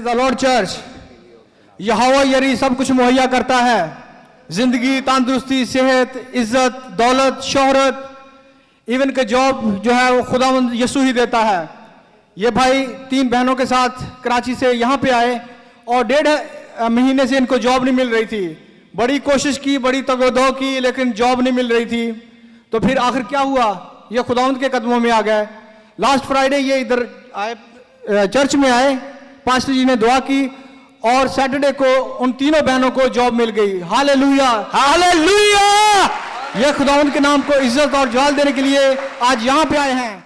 The Lord church यहोवा यरी सब कुछ मुहैया करता है, जिंदगी, तंदुरुस्ती, सेहत, इज्जत, दौलत, शोहरत, इवन के जॉब जो है वो खुदावंद यीशु ही देता है। ये भाई 3 बहनों के साथ कराची से यहाँ पे आए और 1.5 महीने से इनको जॉब नहीं मिल रही थी। बड़ी कोशिश की, बड़ी तगदो की, लेकिन जॉब नहीं मिल रही थी। तो फिर आखिर क्या हुआ, ये खुदावंद के कदमों में आ गए। लास्ट फ्राइडे ये इधर आए, चर्च में आए, पास्टर जी ने दुआ की और सैटरडे को उन तीनों बहनों को जॉब मिल गई। Hallelujah, hallelujah. ये खुदावंद के नाम को इज्जत और जलाल देने के लिए आज यहाँ पे आए हैं।